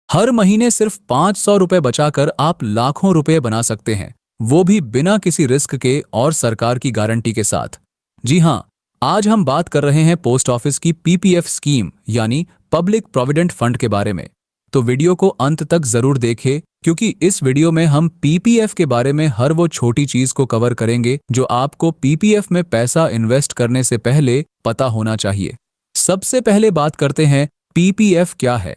हर महीने सिर्फ 500 रुपए बचाकर आप लाखों रुपए बना सकते हैं, वो भी बिना किसी रिस्क के और सरकार की गारंटी के साथ। जी हां, आज हम बात कर रहे हैं पोस्ट ऑफिस की पीपीएफ स्कीम यानी पब्लिक प्रोविडेंट फंड के बारे में। तो वीडियो को अंत तक जरूर देखें, क्योंकि इस वीडियो में हम पीपीएफ के बारे में हर वो छोटी चीज को कवर करेंगे जो आपको पीपीएफ में पैसा इन्वेस्ट करने से पहले पता होना चाहिए। सबसे पहले बात करते हैं पीपीएफ क्या है।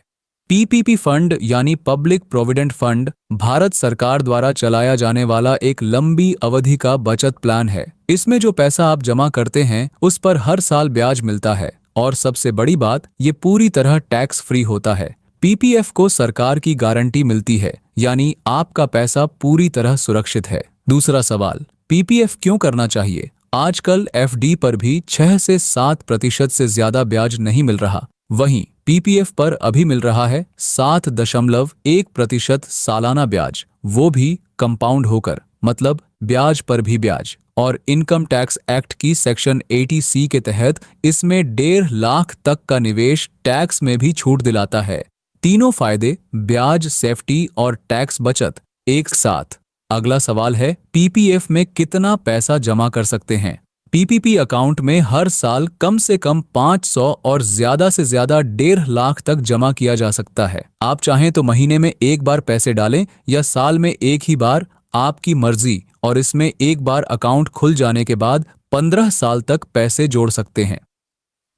पीपीपी फंड यानी पब्लिक प्रोविडेंट फंड भारत सरकार द्वारा चलाया जाने वाला एक लंबी अवधि का बचत प्लान है। इसमें जो पैसा आप जमा करते हैं उस पर हर साल ब्याज मिलता है और सबसे बड़ी बात, ये पूरी तरह टैक्स फ्री होता है। पीपीएफ को सरकार की गारंटी मिलती है, यानी आपका पैसा पूरी तरह सुरक्षित है। दूसरा सवाल, पीपीएफ क्यों करना चाहिए? आजकल एफडी पर भी 6 से 7% से ज्यादा ब्याज नहीं मिल रहा, वहीं पीपीएफ पर अभी मिल रहा है 7.1% सालाना ब्याज, वो भी कंपाउंड होकर, मतलब ब्याज पर भी ब्याज। और इनकम टैक्स एक्ट की सेक्शन 80C के तहत इसमें 1.5 लाख तक का निवेश टैक्स में भी छूट दिलाता है। तीनों फायदे, ब्याज, सेफ्टी और टैक्स बचत, एक साथ। अगला सवाल है, पीपीएफ में कितना पैसा जमा कर सकते हैं? पीपीपी अकाउंट में हर साल कम से कम 500 और ज्यादा से ज्यादा 1.5 लाख तक जमा किया जा सकता है। आप चाहें तो महीने में एक बार पैसे डालें या साल में एक ही बार, आपकी मर्जी। और इसमें एक बार अकाउंट खुल जाने के बाद 15 साल तक पैसे जोड़ सकते हैं।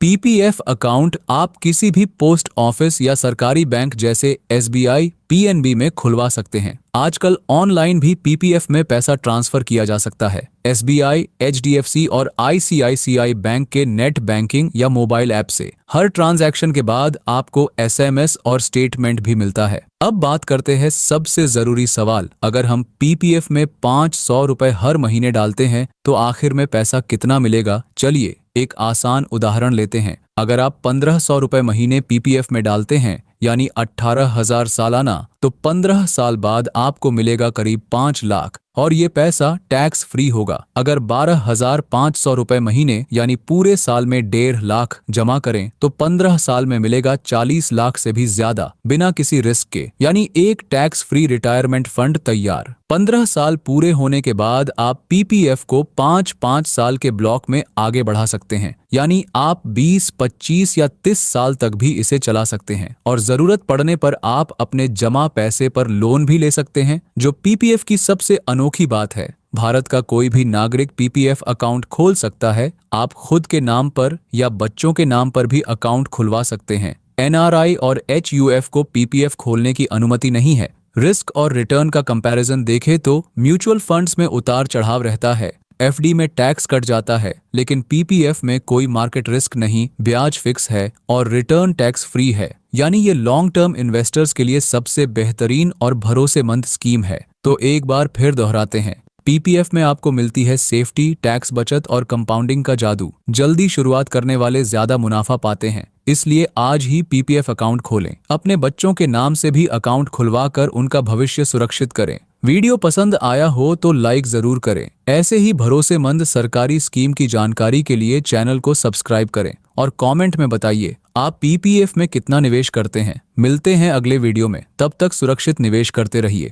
पीपीएफ अकाउंट आप किसी भी पोस्ट ऑफिस या सरकारी बैंक जैसे एसबीआई, पीएनबी में खुलवा सकते हैं। आजकल ऑनलाइन भी पीपीएफ में पैसा ट्रांसफर किया जा सकता है। एसबीआई, एचडीएफसी और आईसीआईसीआई बैंक के नेट बैंकिंग या मोबाइल ऐप से हर ट्रांजैक्शन के बाद आपको एसएमएस और स्टेटमेंट भी मिलता है। अब बात करते हैं सबसे जरूरी सवाल, अगर हम पीपीएफ में 500 रुपए हर महीने डालते हैं तो आखिर में पैसा कितना मिलेगा? चलिए एक आसान उदाहरण लेते हैं। अगर आप 1500 रुपए महीने पीपीएफ में डालते हैं यानी 18,000 सालाना, तो 15 साल बाद आपको मिलेगा करीब 5 लाख और ये पैसा टैक्स फ्री होगा। अगर 12,500 रुपए महीने यानी पूरे साल में 1.5 लाख जमा करें तो 15 साल में मिलेगा 40 लाख से भी ज्यादा बिना किसी रिस्क के, यानी एक टैक्स फ्री रिटायरमेंट फंड तैयार। 15 साल पूरे होने के बाद आप पीपीएफ को 5-5 साल के ब्लॉक में आगे बढ़ा सकते हैं, यानी आप 20, 25 या 30 साल तक भी इसे चला सकते हैं और जरूरत पड़ने पर आप अपने जमा पैसे पर लोन भी ले सकते हैं। जो पीपीएफ की सबसे अनोखी बात है, भारत का कोई भी नागरिक पीपीएफ अकाउंट खोल सकता है। आप खुद के नाम पर या बच्चों के नाम पर भी अकाउंट खुलवा सकते हैं। एनआरआई और एचयूएफ को पीपीएफ खोलने की अनुमति नहीं है। रिस्क और रिटर्न का कंपैरिजन देखें तो म्यूचुअल फंड्स में उतार चढ़ाव रहता है, एफडी में टैक्स कट जाता है, लेकिन पीपीएफ में कोई मार्केट रिस्क नहीं, ब्याज फिक्स है और रिटर्न टैक्स फ्री है, यानी ये लॉन्ग टर्म इन्वेस्टर्स के लिए सबसे बेहतरीन और भरोसेमंद स्कीम है। तो एक बार फिर दोहराते हैं, पीपीएफ में आपको मिलती है सेफ्टी, टैक्स बचत और कंपाउंडिंग का जादू। जल्दी शुरुआत करने वाले ज्यादा मुनाफा पाते हैं, इसलिए आज ही पीपीएफ अकाउंट खोलें। अपने बच्चों के नाम से भी अकाउंट खुलवाकर उनका भविष्य सुरक्षित करें। वीडियो पसंद आया हो तो लाइक जरूर करें। ऐसे ही भरोसेमंद सरकारी स्कीम की जानकारी के लिए चैनल को सब्सक्राइब करें और कमेंट में बताइए आप पीपीएफ में कितना निवेश करते हैं। मिलते हैं अगले वीडियो में, तब तक सुरक्षित निवेश करते रहिए।